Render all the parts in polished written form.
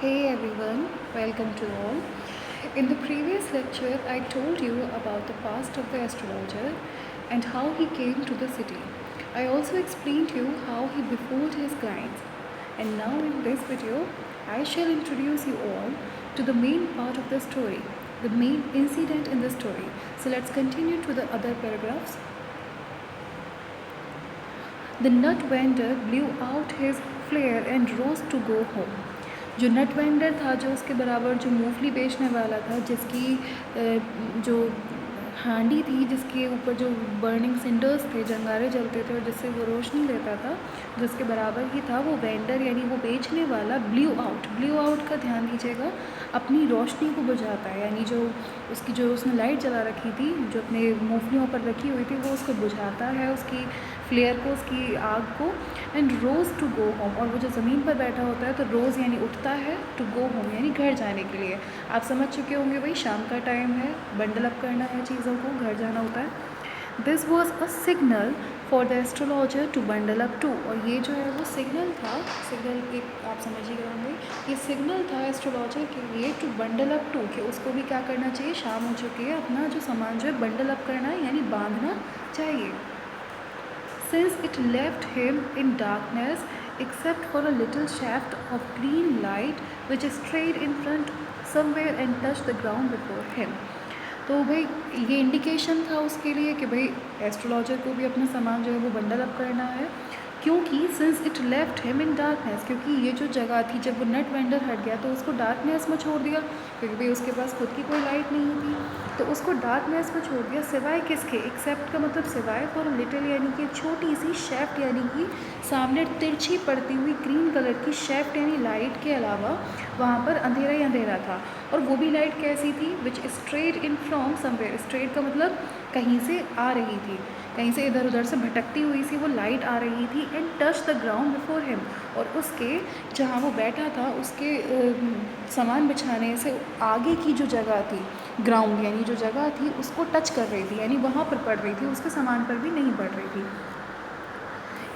Hey everyone, welcome to all. In the previous lecture, I told you about the past of the astrologer and how he came to the city. I also explained to you how he befooled his clients. And now in this video, I shall introduce you all to the main part of the story, the main incident in the story. So let's continue to the other paragraphs. The nut vendor blew out his flare and rose to go home. जो नट vendor था, जो उसके बराबर जो मूंगफली बेचने वाला था, जिसकी जो हांडी थी, जिसके ऊपर जो बर्निंग सिंडर्स थे, जंगारे जलते थे और जिससे वो रोशनी लेता था, जिसके बराबर ही था वो वेंडर यानी वो बेचने वाला ब्लू आउट का ध्यान दीजिएगा, अपनी रोशनी को बुझाता है, यानी जो उसकी जो उसने लाइट जला रखी थी, जो अपने मूंगफलियों पर रखी हुई थी, वो उसको बुझाता है, उसकी फ्लेयर को, उसकी आग को। And rose to go home, और वो जो ज़मीन पर बैठा होता है तो रोज़ यानी उठता है, टू गो होम यानी घर जाने के लिए। आप समझ चुके होंगे भाई, शाम का टाइम है, बंडल अप करना है चीज़ों को, घर जाना होता है। This was a signal for the astrologer to bundle up too, और ये जो है वो सिग्नल था, सिग्नल एक आप समझिएगा होंगे, ये सिग्नल था एस्ट्रोलॉजर के लिए टू बंडल अप टू, कि उसको भी क्या करना चाहिए, शाम हो चुकी है, अपना जो सामान जो है बंडल अप करना है यानी बांधना चाहिए। Since it left him in darkness except for a little shaft of green light which strayed in front somewhere and touched the ground before him. तो भाई ये इंडिकेशन था उसके लिए कि भाई एस्ट्रोलॉजर को भी अपना सामान जो है वो बंडल अप करना है, क्योंकि since it left him in darkness, क्योंकि ये जो जगह थी, जब वो नट वेंडर हट गया तो उसको डार्कनेस में छोड़ दिया, क्योंकि भाई उसके पास खुद की कोई लाइट नहीं थी, तो उसको डार्कनेस में छोड़ दिया, सिवाय किसके, एक्सेप्ट का मतलब सिवाय फॉर लिटिल यानी कि छोटी सी शेफ्ट, यानी कि सामने तिरछी पड़ती हुई ग्रीन कलर की शेफ्ट यानी लाइट के अलावा वहाँ पर अंधेरा ही अंधेरा था। और वो भी लाइट कैसी थी, which straight in from somewhere, straight का मतलब कहीं से आ रही थी, कहीं से इधर उधर से भटकती हुई सी वो लाइट आ रही थी। And touch the ground before him, और उसके जहाँ वो बैठा था उसके सामान बिछाने से आगे की जो जगह थी, ग्राउंड यानी जो जगह थी, उसको टच कर रही थी, यानी वहाँ पर पड़ रही थी, उसके सामान पर भी नहीं पड़ रही थी।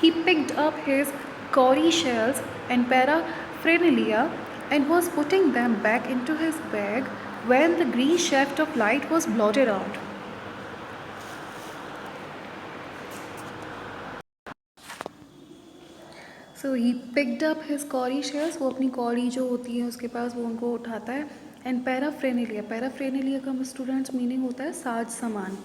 He picked up his cowrie shells and paraphernalia and was putting them back into his bag when the green shaft of light was blotted out. So he picked up his cowrie shells, वो अपनी कौड़ी जो होती है उसके पास, वो उनको उठाता है। एंड पैराफ्रेनेलिया का स्टूडेंट्स मीनिंग होता है साज सामान।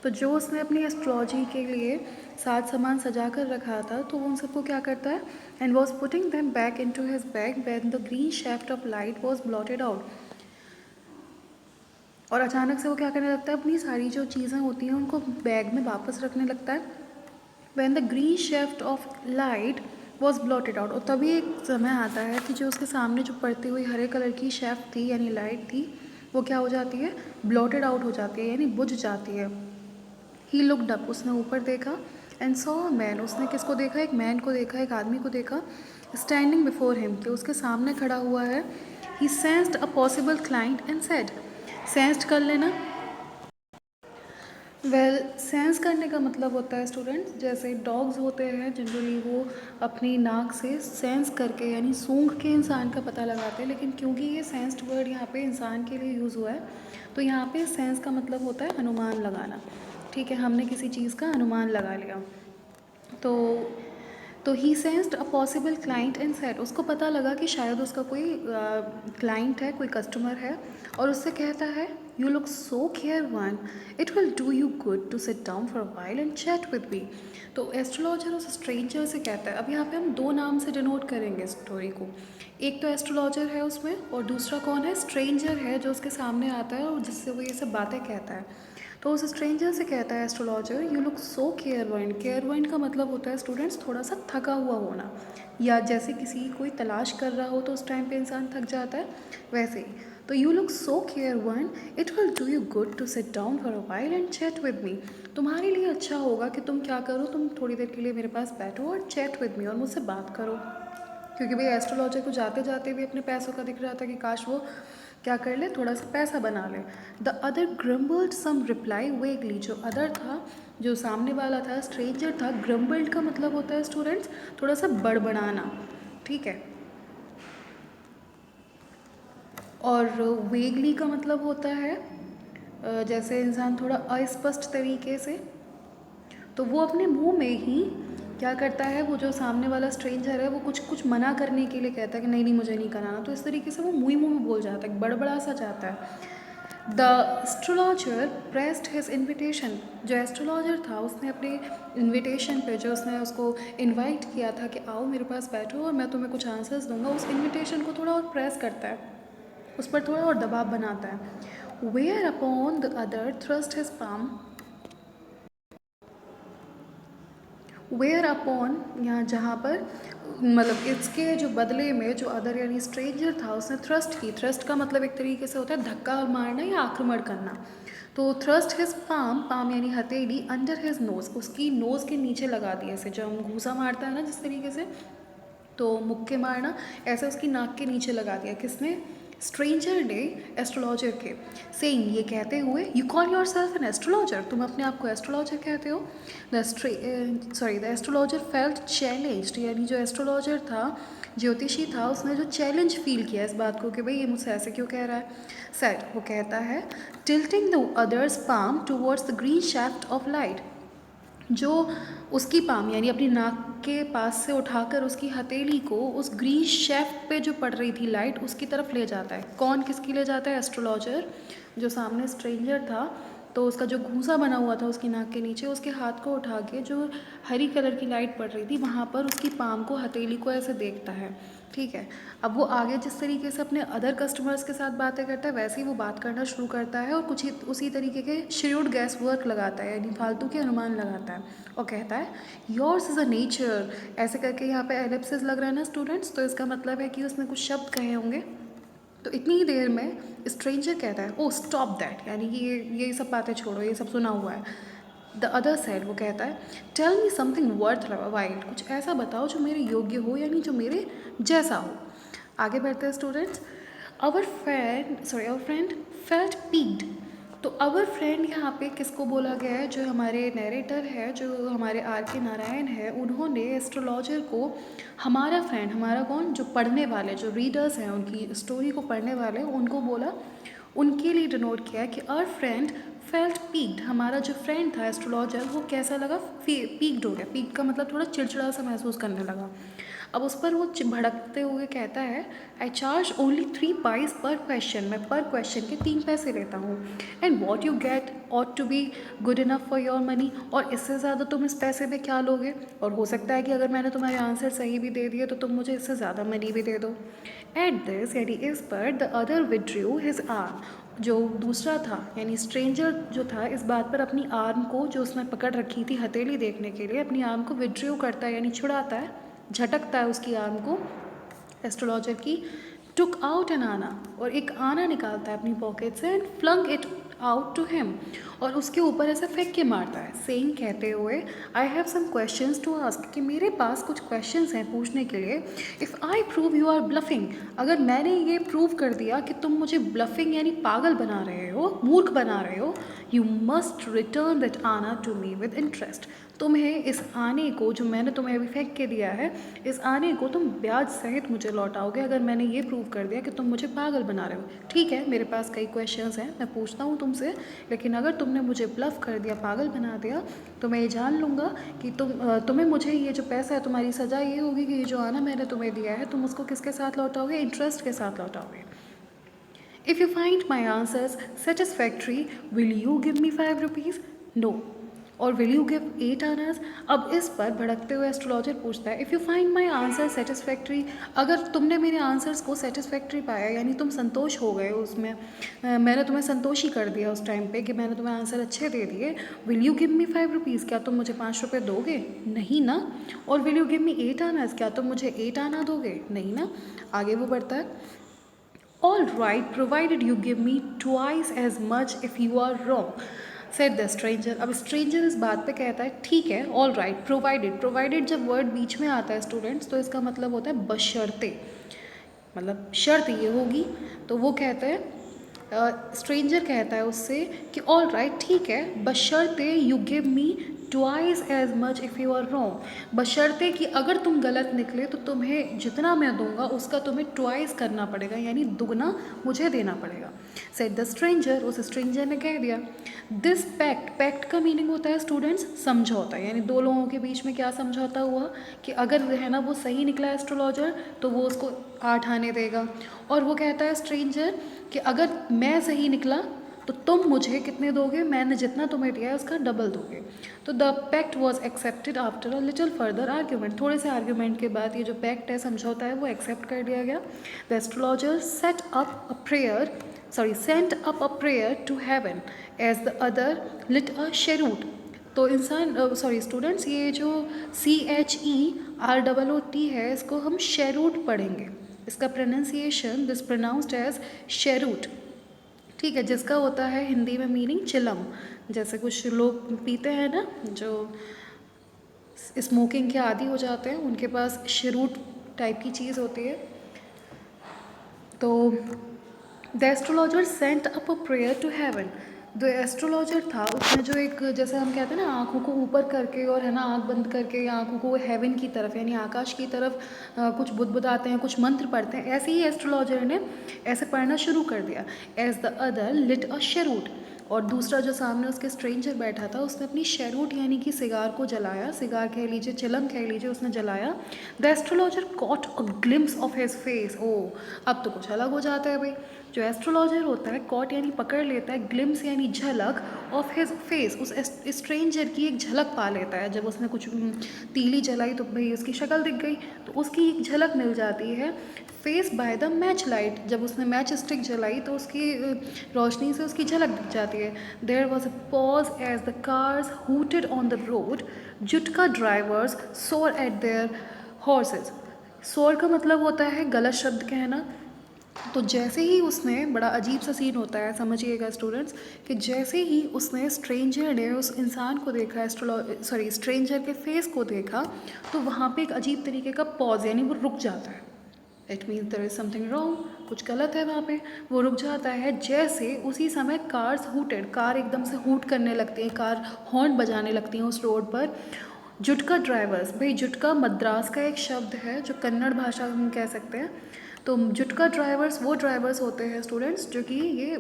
तो जो उसने अपनी एस्ट्रोलॉजी के लिए साज सामान सजा कर रखा था, तो वो उन सबको क्या करता है, and was putting them back into his bag when the green shaft of light was blotted out. और अचानक से वो क्या करने लगता है, अपनी सारी जो चीज़ें होती हैं उनको बैग में वापस रखने लगता है। When the green shaft of light was blotted out, और तभी एक समय आता है कि जो उसके सामने जो पड़ती हुई हरे कलर की शेफ्ट थी यानी लाइट थी, वो क्या हो जाती है, ब्लॉटेड आउट हो जाती है, यानी बुझ जाती है। ही लुकड अप, उसने ऊपर देखा, एंड सॉ अ मैन, उसने किसको देखा, एक मैन को देखा, एक आदमी को देखा, स्टैंडिंग बिफोर हिम, कि उसके सामने खड़ा हुआ है। He sensed a possible client and said, sensed कर लेना, वेल सेंस करने का मतलब होता है स्टूडेंट्स, जैसे डॉग्स होते हैं जनरली वो अपनी नाक से सेंस करके यानी सूंघ के इंसान का पता लगाते हैं, लेकिन क्योंकि ये सेंस्ड वर्ड यहाँ पे इंसान के लिए यूज़ हुआ है, तो यहाँ पे सेंस का मतलब होता है अनुमान लगाना। ठीक है, हमने किसी चीज़ का अनुमान लगा लिया। तो he sensed a possible client and said, उसको पता लगा कि शायद उसका कोई क्लाइंट है, कोई कस्टमर है, और उससे कहता है, you look so careworn, it will do you good to sit down for a while and chat with me. तो एस्ट्रोलॉजर उस स्ट्रेंजर से कहता है, अब यहाँ पे हम दो नाम से डिनोट करेंगे स्टोरी को, एक तो एस्ट्रोलॉजर है उसमें, और दूसरा कौन है, स्ट्रेंजर है जो उसके सामने आता है और जिससे वो ये सब बातें कहता है। तो उस स्ट्रेंजर से कहता है astrologer, you look so care का मतलब होता है स्टूडेंट्स थोड़ा सा थका हुआ होना, या जैसे किसी कोई तलाश कर रहा हो तो उस टाइम पे इंसान थक जाता है, वैसे ही। तो you look so care it will do you good to sit down for a while and chat with me, तुम्हारे लिए अच्छा होगा कि तुम क्या करो, तुम थोड़ी देर के लिए मेरे पास बैठो और चैट विद मी, और मुझसे बात करो। क्योंकि भाई एस्ट्रोलॉजर को जाते जाते भी अपने पैसों का दिख रहा था कि काश वो क्या कर ले, थोड़ा सा पैसा बना ले। The other grumbled some reply vaguely, जो अदर था, जो सामने वाला था, स्ट्रेंजर था, ग्रम्बल्ड का मतलब होता है स्टूडेंट्स थोड़ा सा बड़बड़ाना। ठीक है, और वेगली का मतलब होता है जैसे इंसान थोड़ा अस्पष्ट तरीके से, तो वो अपने मुंह में ही क्या करता है, वो जो सामने वाला स्ट्रेंजर है वो कुछ कुछ मना करने के लिए कहता है कि नहीं नहीं मुझे नहीं कराना, तो इस तरीके से वो मुँह ही मुँह में बोल जाता है, बड़बड़ा सा जाता है। The astrologer pressed his invitation, जो एस्ट्रोलॉजर था उसने अपने इन्विटेशन पे, जो उसने उसको इनवाइट किया था कि आओ मेरे पास बैठो और मैं तुम्हें कुछ आंसर्स दूंगा, उस इन्विटेशन को थोड़ा और प्रेस करता है, उस पर थोड़ा और दबाव बनाता है। Whereupon the other thrust his palm, whereupon यहाँ जहाँ पर मतलब इसके जो बदले में जो अदर यानी स्ट्रेंजर था उसने थ्रस्ट की, थ्रस्ट का मतलब एक तरीके से होता है धक्का मारना या आक्रमण करना, तो थ्रस्ट हिज पाम, पाम यानी हथेली, अंडर हिज नोज़, उसकी नोज़ के नीचे लगा दिया, ऐसे जब हम घूसा मारता है ना जिस तरीके से, तो मुक्के मारना, ऐसे उसकी नाक के नीचे लगा दिया, किसने, स्ट्रेंजर ने एस्ट्रोलॉजर के, सेइंग ये कहते हुए, you call your self an astrologer, तुम अपने आप को एस्ट्रोलॉजर कहते हो। द एस्ट्रोलॉजर फेल्ट चैलेंज्ड, यानी जो एस्ट्रोलॉजर था, ज्योतिषी था, उसने जो चैलेंज फील किया इस बात को कि भाई ये मुझसे ऐसे क्यों कह रहा है। सेड, वो कहता है, tilting the others palm towards the green shaft of light, जो उसकी पाम यानी अपनी नाक के पास से उठाकर उसकी हथेली को उस ग्रीन शेफ्ट पे जो पड़ रही थी लाइट उसकी तरफ ले जाता है। कौन किसकी ले जाता है, एस्ट्रोलॉजर, जो सामने स्ट्रेंजर था, तो उसका जो घूंसा बना हुआ था उसकी नाक के नीचे, उसके हाथ को उठा के जो हरी कलर की लाइट पड़ रही थी वहाँ पर उसकी पाम को, हथेली को ऐसे देखता है, ठीक है। अब वो आगे जिस तरीके से अपने अदर कस्टमर्स के साथ बातें करता है वैसे ही वो बात करना शुरू करता है और कुछ ही उसी तरीके के श्रूड गैस वर्क लगाता है, यानी फालतू के अनुमान लगाता है और कहता है, योर्स इज़ अ नेचर, ऐसे करके यहाँ पे एलिप्सिस लग रहा है ना स्टूडेंट्स, तो इसका मतलब है कि उसने कुछ शब्द कहे होंगे। तो इतनी ही देर में स्ट्रेंजर कहता है, ओ स्टॉप दैट, यानी कि ये सब बातें छोड़ो, ये सब सुना हुआ है। द अदर साइड, वो कहता है, tell me something worthwhile, कुछ ऐसा बताओ जो मेरे योग्य हो, यानी जो मेरे जैसा हो। आगे बढ़ते हैं students. Our friend felt piqued, तो आवर फ्रेंड यहाँ पे किसको बोला गया है, जो हमारे नरेटर है, जो हमारे आर के नारायण है, उन्होंने एस्ट्रोलॉजर को हमारा फ्रेंड, हमारा कौन, जो पढ़ने वाले, जो रीडर्स हैं, उनकी स्टोरी को पढ़ने वाले, उनको बोला, उनके लिए डिनोट किया कि आवर फ्रेंड फेल्ट पीक्ड, हमारा जो फ्रेंड था एस्ट्रोलॉजर वो कैसा लगा, पीक्ड हो गया, पीक्ड का मतलब थोड़ा चिड़चिड़ा सा महसूस करने लगा। अब उस पर वो भड़कते हुए कहता है, I charge only 3 pice per question, मैं पर क्वेश्चन के 3 पैसे लेता हूँ, and what you get ought to be good enough for your money, और इससे ज़्यादा तुम इस पैसे में क्या लोगे, और हो सकता है कि अगर मैंने तुम्हारे आंसर सही भी दे दिए तो तुम मुझे इससे ज़्यादा मनी भी दे दो। एट दिस, यानी इस पर, the other withdrew his arm, जो दूसरा था यानी स्ट्रेंजर जो था, इस बात पर अपनी आर्म को, जो उसने पकड़ रखी थी हथेली देखने के लिए, अपनी आर्म को विड्रू करता है यानी छुड़ाता है, झटकता है उसकी आर्म को एस्ट्रोलॉजर की। टुक आउट एन आना, और एक आना निकालता है अपनी पॉकेट से, and flung it out to him, और उसके ऊपर ऐसे फेंक के मारता है, सेइंग कहते हुए, I have some questions to ask, कि मेरे पास कुछ क्वेश्चंस हैं पूछने के लिए। If I prove you are bluffing, अगर मैंने ये प्रूव कर दिया कि तुम मुझे ब्लफिंग यानी पागल बना रहे हो, मूर्ख बना रहे हो, यू मस्ट रिटर्न दैट आना टू मी विद इंटरेस्ट, तुम्हें इस आने को, जो मैंने तुम्हें अभी फेंक के दिया है, इस आने को तुम ब्याज सहित मुझे लौटाओगे, अगर मैंने ये प्रूव कर दिया कि तुम मुझे पागल बना रहे हो। ठीक है, मेरे पास कई क्वेश्चंस हैं, मैं पूछता हूँ तुमसे, लेकिन अगर तुमने मुझे ब्लफ कर दिया, पागल बना दिया, तो मैं ये जान लूँगा कि तुम्हें मुझे ये जो पैसा है, तुम्हारी सज़ा ये होगी कि ये जो आना मैंने तुम्हें दिया है, तुम उसको किसके साथ लौटाओगे, इंटरेस्ट के साथ लौटाओगे। If you find my answers satisfactory, will you give me 5 rupees? No. और will you give 8 आनाज? अब इस पर भड़कते हुए एस्ट्रोलॉजर पूछता है, if you find my answer satisfactory, अगर तुमने मेरे आंसर्स को सेटिस्फैक्ट्री पाया, यानी तुम संतोष हो गए उसमें, मैंने तुम्हें संतोषी कर दिया उस टाइम पे कि मैंने तुम्हें आंसर अच्छे दे दिए, will you give me 5 rupees, क्या तुम मुझे 5 रुपये दोगे? नहीं ना। और विल यू गिव मी 8 आनाज, क्या तुम मुझे 8 आना दोगे? नहीं ना। आगे वो बढ़ता है, All right, provided you give me twice as much if you are wrong, said the stranger. अब stranger इस बात पे कहता है, ठीक है, all right, provided, provided जब word बीच में आता है स्टूडेंट्स, तो इसका मतलब होता है बशर्ते, मतलब शर्त ये होगी, तो वो कहते हैं, स्ट्रेंजर कहता है उससे कि ऑल राइट, ठीक है, बशर्ते you give me twice as much if you are wrong, बशर्ते कि अगर तुम गलत निकले तो तुम्हें जितना मैं दूंगा उसका तुम्हें ट्वाइस करना पड़ेगा, यानी दुगना मुझे देना पड़ेगा। सेड द स्ट्रेंजर, उस स्ट्रेंजर ने कह दिया। दिस पैक्ट, पैक्ट का मीनिंग होता है स्टूडेंट्स समझौता, यानी दो लोगों के बीच में क्या समझौता हुआ कि अगर है ना वो सही निकला एस्ट्रोलॉजर तो वो उसको 8 आने देगा, और वो कहता है स्ट्रेंजर कि अगर मैं सही निकला तो तुम मुझे कितने दोगे, मैंने जितना तुम्हें दिया है उसका डबल दोगे। तो the pact was accepted after a little further argument, थोड़े से आर्ग्यूमेंट के बाद ये जो पैक्ट है, समझौता है, वो एक्सेप्ट कर दिया गया। The astrologer sent up a prayer to heaven as the other lit a cheroot. तो स्टूडेंट्स, ये जो CHEROOT है, इसको हम शेरूट पढ़ेंगे। इसका प्रोनाउंसिएशन दिस प्रोनाउंस्ड एज शेरूट, ठीक है, जिसका होता है हिंदी में मीनिंग चिलम। जैसे कुछ लोग पीते हैं ना जो स्मोकिंग के आदी हो जाते हैं, उनके पास शेरूट टाइप की चीज़ होती है। तो the astrologer sent up a prayer to heaven, जो एस्ट्रोलॉजर था उसने जो एक, जैसे हम कहते हैं ना आँखों को ऊपर करके और है ना आँख बंद करके आँखों को हेवन की तरफ यानी आकाश की तरफ कुछ बुदबुदाते हैं, कुछ मंत्र पढ़ते हैं, ऐसे ही एस्ट्रोलॉजर ने ऐसे पढ़ना शुरू कर दिया। As the other lit a शेरूट, और दूसरा जो सामने उसके स्ट्रेंजर बैठा था उसने अपनी शेरूट यानी कि सिगार को जलाया, सिगार कह लीजिए, चिलम कह लीजिए, उसने जलाया। The astrologer caught a glimpse of his face, ओ अब तो कुछ अलग हो जाता है भाई। जो एस्ट्रोलॉजर होता है, कॉट यानी पकड़ लेता है, ग्लिम्स यानी झलक, ऑफ हिज फेस, उस स्ट्रेंजर की एक झलक पा लेता है। जब उसने कुछ तीली जलाई तो भाई उसकी शक्ल दिख गई, तो उसकी एक झलक मिल जाती है। Face by the match light, जब उसने मैच स्टिक जलाई तो उसकी रोशनी से उसकी झलक दिख जाती है। There was a pause as the cars hooted on the road, jutka drivers swore at their horses. Swore का मतलब होता है गलत शब्द कहना। तो जैसे ही उसने, बड़ा अजीब सा सीन होता है, समझिएगा स्टूडेंट्स, कि जैसे ही उसने स्ट्रेंजर ने उस इंसान को देखा, स्ट्रेंजर के फेस को देखा, तो वहाँ पे एक अजीब तरीके का पॉज यानी वो रुक जाता है। It means there is something wrong, कुछ गलत है वहाँ पे, वो रुक जाता है। जैसे उसी समय कार्स हूटेड, कार एकदम से हूट करने लगती हैं, कार हॉर्न बजाने लगती हैं उस रोड पर। जुटका ड्राइवर्स, भाई जुटका मद्रास का एक शब्द है जो कन्नड़ भाषा में कह सकते हैं। तो जुटका ड्राइवर्स वो ड्राइवर्स होते हैं स्टूडेंट्स जो कि ये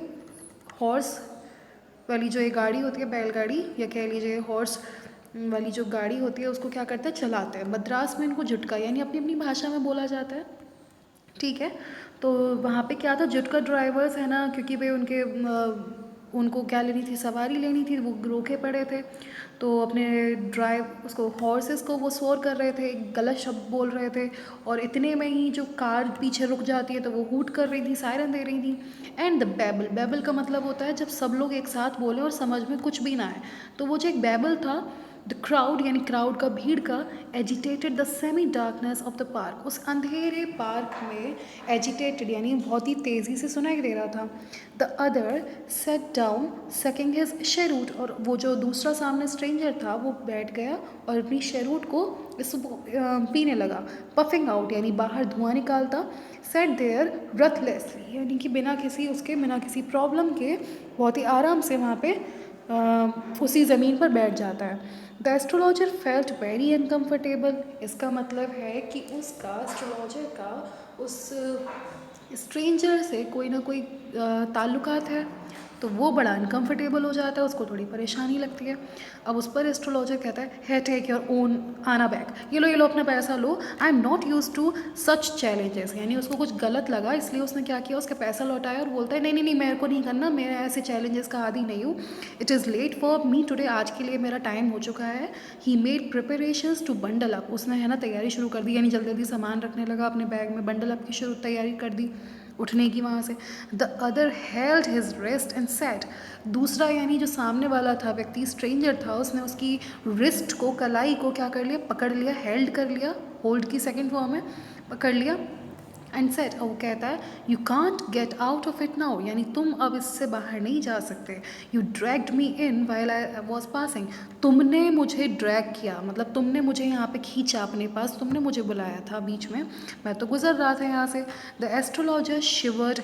हॉर्स वाली जो ये गाड़ी होती है, बैलगाड़ी या कह लीजिए हॉर्स वाली जो गाड़ी होती है उसको क्या करते हैं, चलाते हैं। मद्रास में इनको जुटका यानी अपनी अपनी भाषा में बोला जाता है, ठीक है। तो वहाँ पे क्या था, जुटका ड्राइवर्स है ना, क्योंकि भाई उनको क्या लेनी थी, सवारी लेनी थी, वो रोके पड़े थे। तो अपने उसको हॉर्सेस को वो शोर कर रहे थे, गलत शब्द बोल रहे थे, और इतने में ही जो कार पीछे रुक जाती है तो वो हूट कर रही थी, सायरन दे रही थी। एंड द बैबल, बैबल का मतलब होता है जब सब लोग एक साथ बोले और समझ में कुछ भी ना आए, तो वो जो एक बैबल था, द क्राउड यानी क्राउड का, भीड़ का, agitated the semi darkness of the park, उस अंधेरे पार्क में एजिटेटेड यानी बहुत ही तेज़ी से सुनाई दे रहा था। The other sat down sucking his cheroot, और वो जो दूसरा सामने स्ट्रेंजर था वो बैठ गया और अपनी शेरूट को पीने लगा। पफिंग आउट यानी बाहर धुआं निकालता। सेट देयर ब्रेथलेसली यानी कि बिना किसी प्रॉब्लम के बहुत ही आराम से वहाँ पे उसी ज़मीन पर बैठ जाता है। The astrologer felt very uncomfortable, इसका मतलब है कि उसका, एस्ट्रोलॉजर का उस स्ट्रेंजर से कोई ना कोई ताल्लुकात है, तो वो बड़ा अनकम्फर्टेबल हो जाता है, उसको थोड़ी परेशानी लगती है। अब उस पर एस्ट्रोलॉजर कहता है take your own anna back, ये लो अपना पैसा लो, I am not use to such challenges, यानी उसको कुछ गलत लगा इसलिए उसने क्या किया, उसके पैसा लौटाया और बोलता है नहीं मेरे को नहीं करना, मैं ऐसे चैलेंजेस का आदी नहीं हूँ। It is late for me today, आज के लिए मेरा टाइम हो चुका है। He made preparations to bundle up, उसने है ना तैयारी शुरू कर दी, यानी जल्दी जल्दी सामान रखने लगा अपने बैग में, बंडल अप की तैयारी कर दी उठने की वहाँ से। The other held his wrist and set, दूसरा यानी जो सामने वाला था व्यक्ति, स्ट्रेंजर था, उसने उसकी रिस्ट को, कलाई को क्या कर लिया, पकड़ लिया, हेल्ड कर लिया, होल्ड की सेकंड फॉर्म है, पकड़ लिया। एंड सेड, और वो कहता है, you can't get out of it now, यानी तुम अब इससे बाहर नहीं जा सकते। You dragged me in while I was passing, तुमने मुझे ड्रैग किया, मतलब तुमने मुझे यहाँ पे खींचा अपने पास, तुमने मुझे बुलाया था बीच में, मैं तो गुजर रहा था यहाँ से। द एस्ट्रोलॉजर शिवर्ड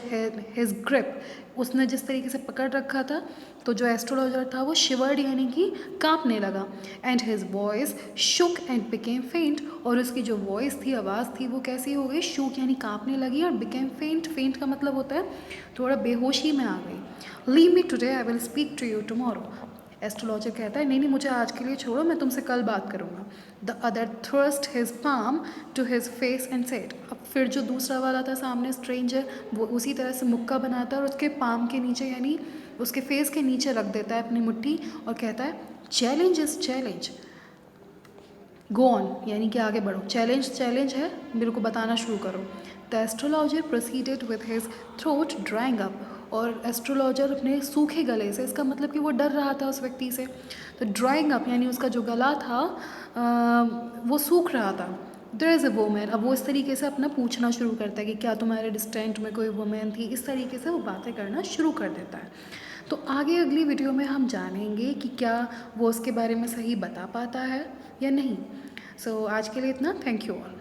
हिज ग्रिप, उसने जिस तरीके से पकड़ रखा था, तो जो एस्ट्रोलॉजर था वो शिवर्ड यानी कि कांपने लगा। And his voice shook and became faint, और उसकी जो वॉइस थी, आवाज़ थी, वो कैसी हो गई, शुक यानी कांपने लगी, और बिकेम फेंट, फेंट का मतलब होता है थोड़ा बेहोशी में आ गई। Leave me today, I will speak to you tomorrow, astrologer कहता है, नहीं नहीं मुझे आज के लिए छोड़ो, मैं तुमसे कल बात करूँगा। The other thrust his palm to his face and said, अब फिर जो दूसरा वाला था सामने स्ट्रेंजर, वो उसी तरह से मुक्का बनाता है और उसके पाम के नीचे यानी उसके फेस के नीचे रख देता है अपनी मुट्ठी और कहता है, challenge is challenge, go on, यानी कि आगे बढ़ो, चैलेंज चैलेंज है, मेरे को बताना शुरू करो। The astrologer proceeded with his throat drying up, और एस्ट्रोलॉजर अपने सूखे गले से, इसका मतलब कि वो डर रहा था उस व्यक्ति से, तो ड्राइंग अप यानी उसका जो गला था वो सूख रहा था। देयर इज़ अ वुमन, अब वो इस तरीके से अपना पूछना शुरू करता है कि क्या तुम्हारे डिस्टेंट में कोई वुमेन थी, इस तरीके से वो बातें करना शुरू कर देता है। तो आगे अगली वीडियो में हम जानेंगे कि क्या वो उसके बारे में सही बता पाता है या नहीं। सो आज के लिए इतना, थैंक यू ऑल।